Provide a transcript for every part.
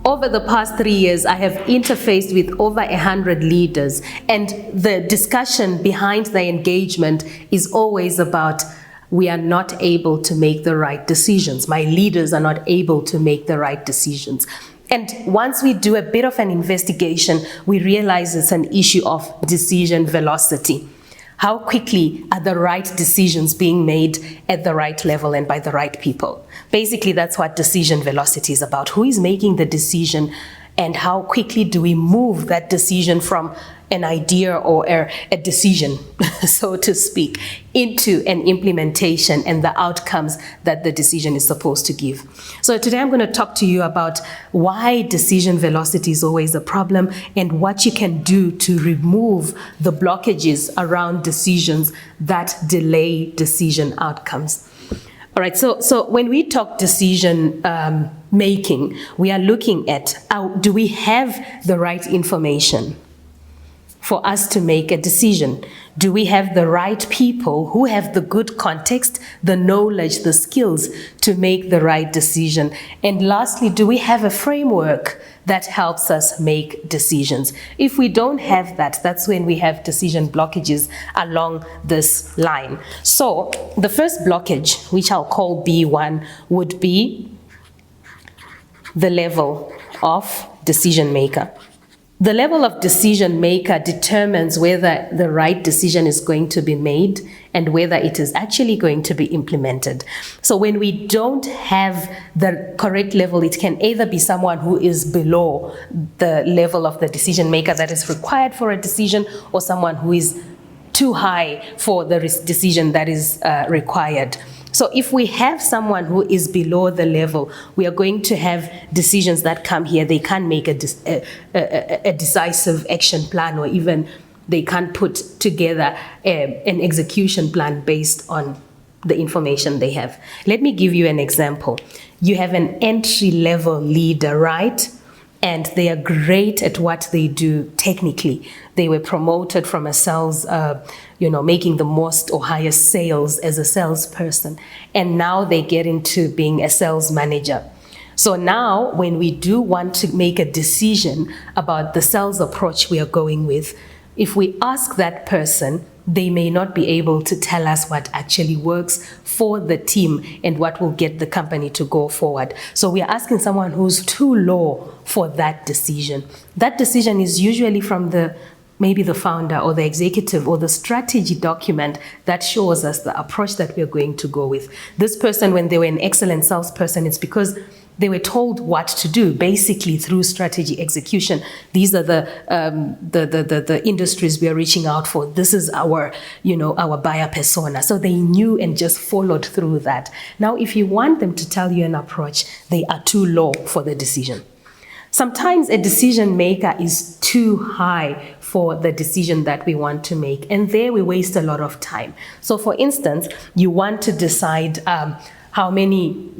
Over the past 3 years, I have interfaced with over 100 leaders, and the discussion behind the engagement is always about, we are not able to make the right decisions. My leaders are not able to make the right decisions. And once we do a bit of an investigation, we realize it's an issue of decision velocity. How quickly are the right decisions being made at the right level and by the right people? Basically, that's what decision velocity is about. Who is making the decision, and how quickly do we move that decision from an idea or a decision, so to speak, into an implementation and the outcomes that the decision is supposed to give. So today I'm going to talk to you about why decision velocity is always a problem and what you can do to remove the blockages around decisions that delay decision outcomes. All right, so when we talk decision making, we are looking at, do we have the right information for us to make a decision? Do we have the right people who have the good context, the knowledge, the skills to make the right decision? And lastly, do we have a framework that helps us make decisions? If we don't have that, that's when we have decision blockages along this line. So the first blockage, which I'll call B1, would be the level of decision maker. The level of decision maker determines whether the right decision is going to be made and whether it is actually going to be implemented. So when we don't have the correct level, it can either be someone who is below the level of the decision maker that is required for a decision, or someone who is too high for the decision that is required. So if we have someone who is below the level, we are going to have decisions that come here. They can't make a decisive action plan, or even they can't put together an execution plan based on the information they have. Let me give you an example. You have an entry-level leader, right? And they are great at what they do technically. They were promoted from a sales, making the most or highest sales as a salesperson. And now they get into being a sales manager. So now when we do want to make a decision about the sales approach we are going with, if we ask that person, they may not be able to tell us what actually works for the team and what will get the company to go forward. So we are asking someone who's too low for that decision. That decision is usually from maybe the founder or the executive or the strategy document that shows us the approach that we're going to go with. This person, when they were an excellent salesperson, it's because they were told what to do, basically through strategy execution. These are the industries we are reaching out for. This is our buyer persona. So they knew and just followed through that. Now, if you want them to tell you an approach, they are too low for the decision. Sometimes a decision maker is too high for the decision that we want to make, and there we waste a lot of time. So for instance, you want to decide how many,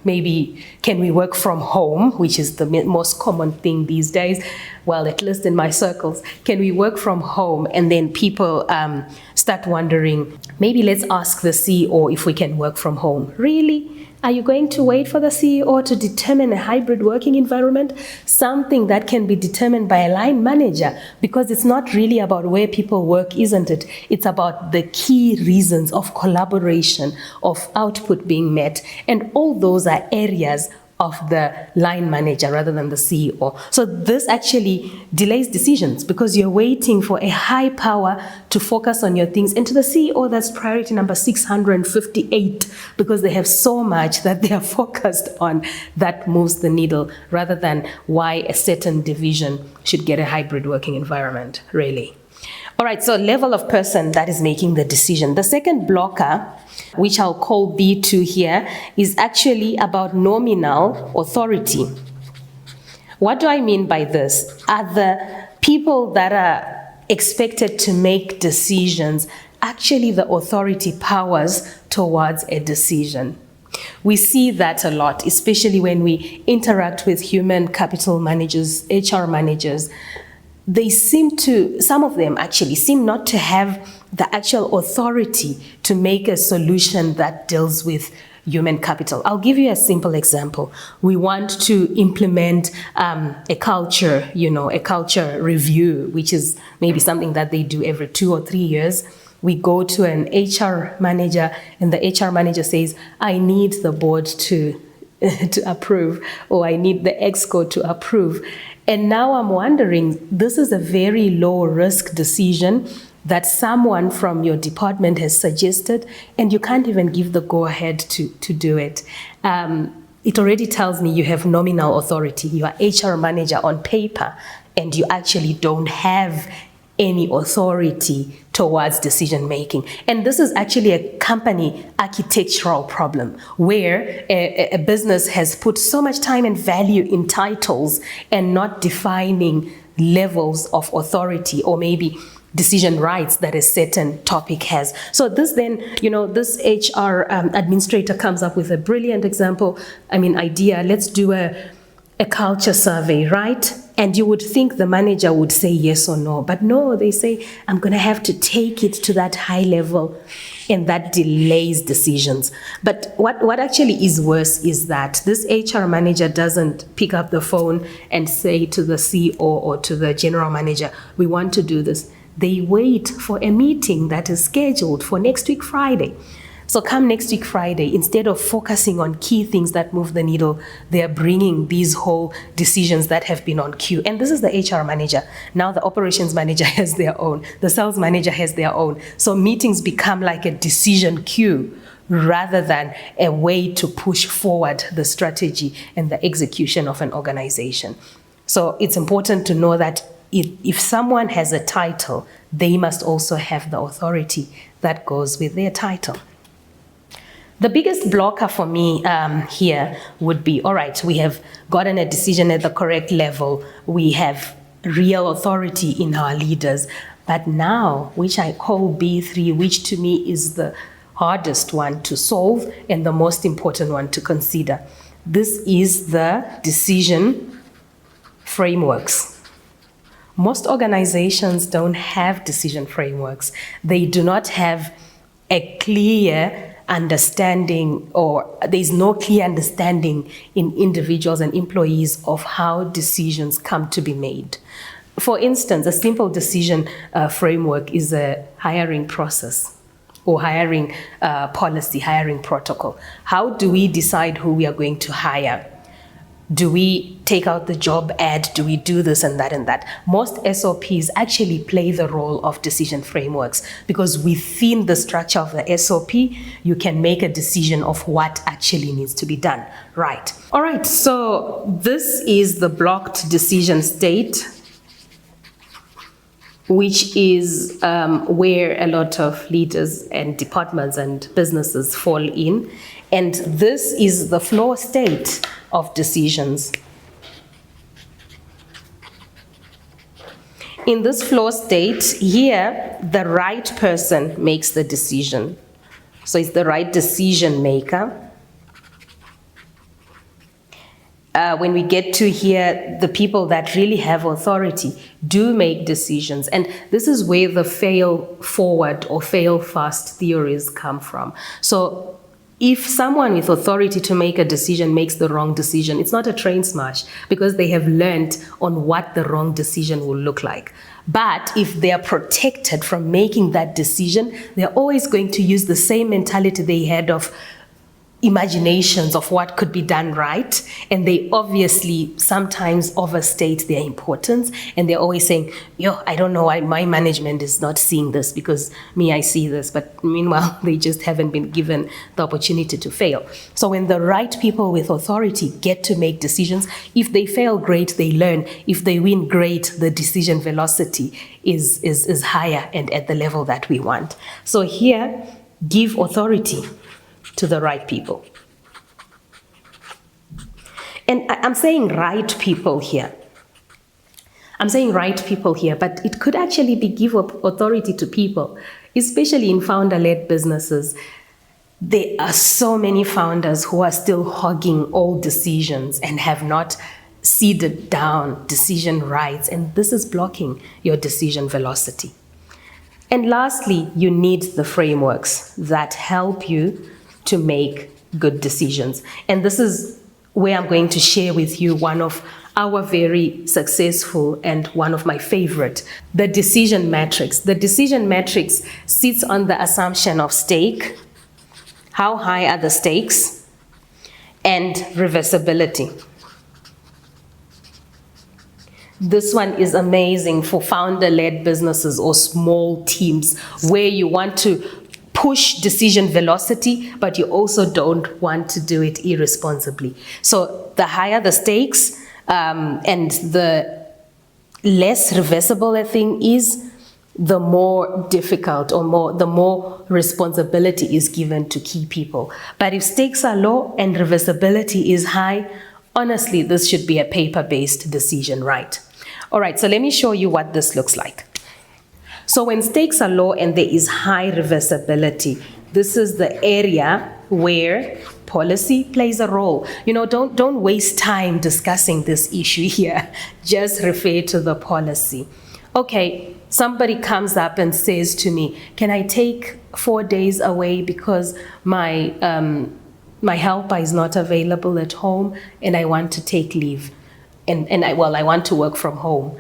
maybe can we work from home, which is the most common thing these days, well, at least in my circles. Can we work from home? And then people start wondering, maybe let's ask the CEO if we can work from home. Really? Are you going to wait for the CEO to determine a hybrid working environment? Something that can be determined by a line manager, because it's not really about where people work, isn't it? It's about the key reasons of collaboration, of output being met, and all those are areas of the line manager rather than the CEO. So this actually delays decisions because you're waiting for a high power to focus on your things. And to the CEO, that's priority number 658 because they have so much that they are focused on that moves the needle rather than why a certain division should get a hybrid working environment, really. All right, so level of person that is making the decision. The second blocker, which I'll call B2 here, is actually about nominal authority. What do I mean by this? Are the people that are expected to make decisions actually the authority powers towards a decision? We see that a lot, especially when we interact with human capital managers, HR managers. Some of them actually seem not to have the actual authority to make a solution that deals with human capital. I'll give you a simple example. We want to implement a culture, a culture review, which is maybe something that they do every 2 or 3 years. We go to an HR manager and the HR manager says, I need the board to approve, or I need the ExCo to approve. And now I'm wondering, this is a very low risk decision that someone from your department has suggested, and you can't even give the go-ahead to do it. It already tells me you have nominal authority. You are HR manager on paper, and you actually don't have any authority towards decision making. And this is actually a company architectural problem where a business has put so much time and value in titles and not defining levels of authority or maybe decision rights that a certain topic has. So this then, this HR administrator comes up with a brilliant idea. Let's do a culture survey, right? And you would think the manager would say yes or no, but no, they say, I'm going to have to take it to that high level, and that delays decisions. But what actually is worse is that this HR manager doesn't pick up the phone and say to the CEO or to the general manager, we want to do this. They wait for a meeting that is scheduled for next week, Friday. So come next week, Friday, instead of focusing on key things that move the needle, they are bringing these whole decisions that have been on queue. And this is the HR manager. Now the operations manager has their own. The sales manager has their own. So meetings become like a decision queue rather than a way to push forward the strategy and the execution of an organization. So it's important to know that if someone has a title, they must also have the authority that goes with their title. The biggest blocker for me here would be, all right, we have gotten a decision at the correct level. We have real authority in our leaders. But now, which I call B3, which to me is the hardest one to solve and the most important one to consider. This is the decision frameworks. Most organizations don't have decision frameworks. They do not have a clear understanding, or there's no clear understanding in individuals and employees of how decisions come to be made. For instance, a simple decision framework is a hiring process or hiring policy, hiring protocol. How do we decide who we are going to hire? Do we take out the job ad? Do we do this and that and that? Most SOPs actually play the role of decision frameworks because within the structure of the SOP, you can make a decision of what actually needs to be done. Right. All right. So this is the blocked decision state, which is where a lot of leaders and departments and businesses fall in. And this is the flow state of decisions. In this flow state, here, the right person makes the decision. So it's the right decision maker. When we get to here, the people that really have authority do make decisions. And this is where the fail forward or fail fast theories come from. So if someone with authority to make a decision makes the wrong decision, it's not a train smash because they have learned on what the wrong decision will look like. But if they are protected from making that decision, they're always going to use the same mentality they had of imaginations of what could be done right, and they obviously sometimes overstate their importance, and they're always saying, I don't know why my management is not seeing this because me, I see this, but meanwhile they just haven't been given the opportunity to fail. So when the right people with authority get to make decisions, if they fail, great, they learn. If they win, great, the decision velocity is higher and at the level that we want. So here, give authority to the right people. And I'm saying right people here. I'm saying right people here, but it could actually be give authority to people, especially in founder-led businesses. There are so many founders who are still hogging all decisions and have not seeded down decision rights, and this is blocking your decision velocity. And lastly, you need the frameworks that help you to make good decisions. And this is where I'm going to share with you one of our very successful and one of my favorite, the decision matrix. The decision matrix sits on the assumption of stake, how high are the stakes, and reversibility. This one is amazing for founder-led businesses or small teams where you want to push decision velocity, but you also don't want to do it irresponsibly. So the higher the stakes and the less reversible a thing is, the more difficult or the more responsibility is given to key people. But if stakes are low and reversibility is high, honestly, this should be a paper-based decision, right? All right, so let me show you what this looks like. So when stakes are low and there is high reversibility, this is the area where policy plays a role. You know, don't waste time discussing this issue here. Just refer to the policy. Okay, somebody comes up and says to me, can I take 4 days away because my helper is not available at home and I want to take leave? And I want to work from home.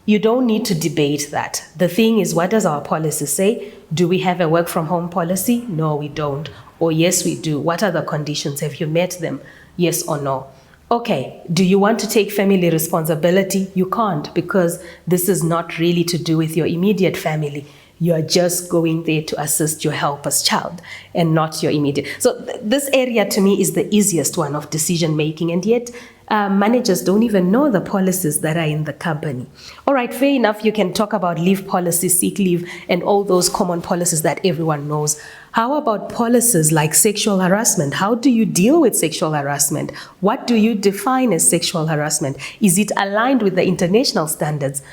You don't need to debate that. The thing is, what does our policy say? Do we have a work from home policy? No, we don't. Or yes, we do. What are the conditions? Have you met them? Yes or no? Okay, do you want to take family responsibility? You can't, because this is not really to do with your immediate family. You are just going there to assist your helper's child and not your immediate. So this area to me is the easiest one of decision making, and yet managers don't even know the policies that are in the company. All right, fair enough, you can talk about leave policy, sick leave, and all those common policies that everyone knows. How about policies like sexual harassment? How do you deal with sexual harassment? What do you define as sexual harassment? Is it aligned with the international standards?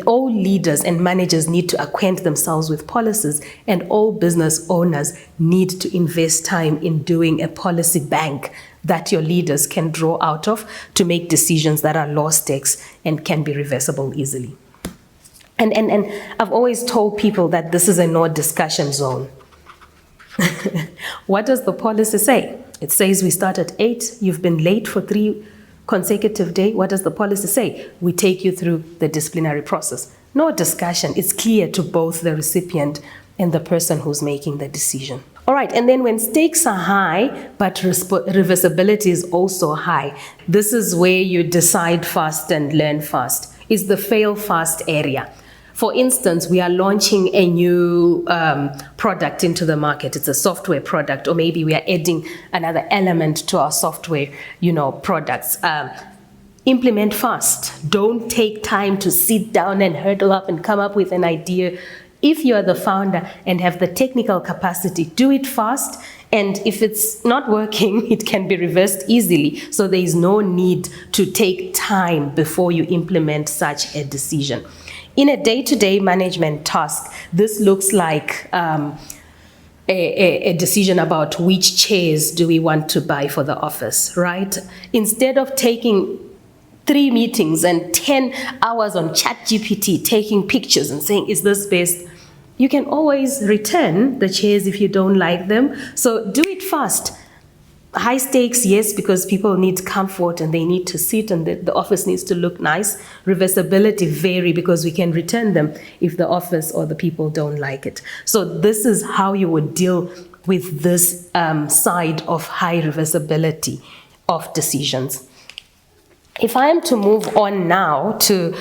All leaders and managers need to acquaint themselves with policies, and all business owners need to invest time in doing a policy bank that your leaders can draw out of to make decisions that are low stakes and can be reversible easily. And I've always told people that this is a no discussion zone. What does the policy say? It says we start at 8, you've been late for 3 consecutive days. What does the policy say? We take you through the disciplinary process. No discussion. It's clear to both the recipient and the person who's making the decision. All right, and then when stakes are high, but reversibility is also high, this is where you decide fast and learn fast. It's the fail fast area. For instance, we are launching a new product into the market. It's a software product, or maybe we are adding another element to our software, products. Implement fast. Don't take time to sit down and hurdle up and come up with an idea. If you are the founder and have the technical capacity, do it fast. And if it's not working, it can be reversed easily. So there is no need to take time before you implement such a decision. In a day-to-day management task, this looks like a decision about which chairs do we want to buy for the office, right? Instead of taking 3 meetings and 10 hours on ChatGPT, taking pictures and saying, is this best? You can always return the chairs if you don't like them. So do it fast. High stakes, yes, because people need comfort and they need to sit and the office needs to look nice. Reversibility vary because we can return them if the office or the people don't like it. So this is how you would deal with this side of high reversibility of decisions. If I am to move on now to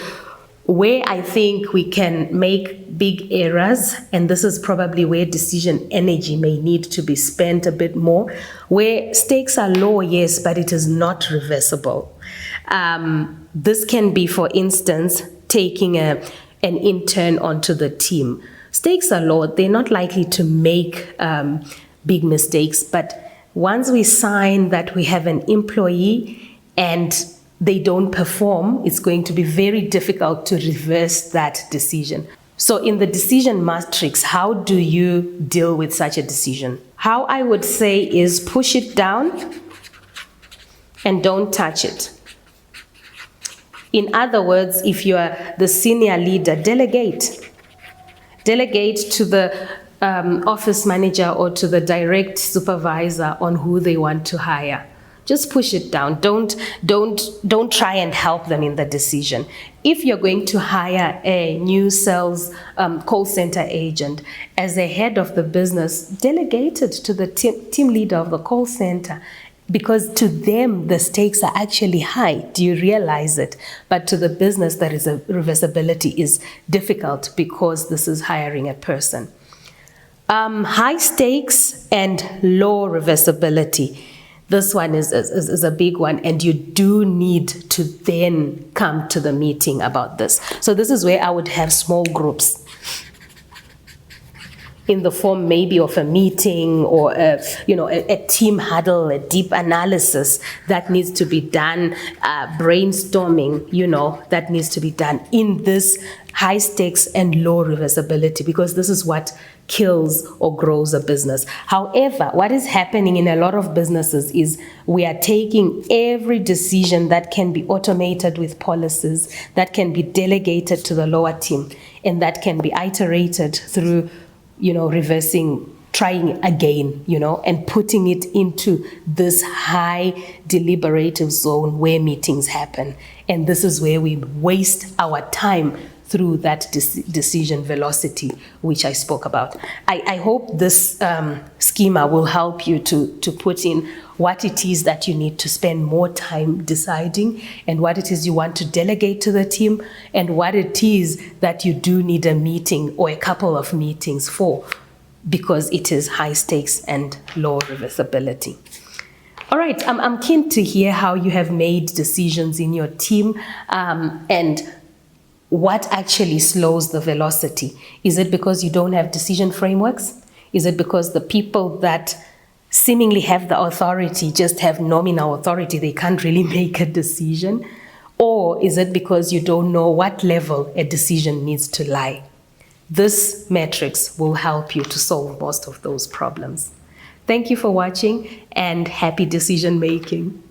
where I think we can make big errors, and this is probably where decision energy may need to be spent a bit more, where stakes are low, yes, but it is not reversible. This can be, for instance, taking an intern onto the team. Stakes are low, they're not likely to make big mistakes, but once we sign that we have an employee and they don't perform, it's going to be very difficult to reverse that decision. So in the decision matrix, how do you deal with such a decision? How I would say is push it down and don't touch it. In other words, if you are the senior leader, delegate. Delegate to the office manager or to the direct supervisor on who they want to hire. Just push it down. Don't try and help them in the decision. If you're going to hire a new sales call center agent, as a head of the business, delegate it to the team leader of the call center, because to them the stakes are actually high. Do you realize it? But to the business, that is a reversibility is difficult because this is hiring a person. High stakes and low reversibility. This one is a big one, and you do need to then come to the meeting about this. So this is where I would have small groups in the form maybe of a meeting or a team huddle, a deep analysis that needs to be done, brainstorming, that needs to be done in this high stakes and low reversibility, because this is what kills or grows a business. However, what is happening in a lot of businesses is we are taking every decision that can be automated with policies, that can be delegated to the lower team, and that can be iterated through reversing, trying again, and putting it into this high deliberative zone where meetings happen. And this is where we waste our time through that decision velocity, which I spoke about. I hope this schema will help you to put in what it is that you need to spend more time deciding, and what it is you want to delegate to the team, and what it is that you do need a meeting or a couple of meetings for, because it is high stakes and low reversibility. All right, I'm keen to hear how you have made decisions in your team, and what actually slows the velocity. Is it because you don't have decision frameworks? Is it because the people that seemingly have the authority just have nominal authority, they can't really make a decision? Or is it because you don't know what level a decision needs to lie? This matrix will help you to solve most of those problems. Thank you for watching, and happy decision making.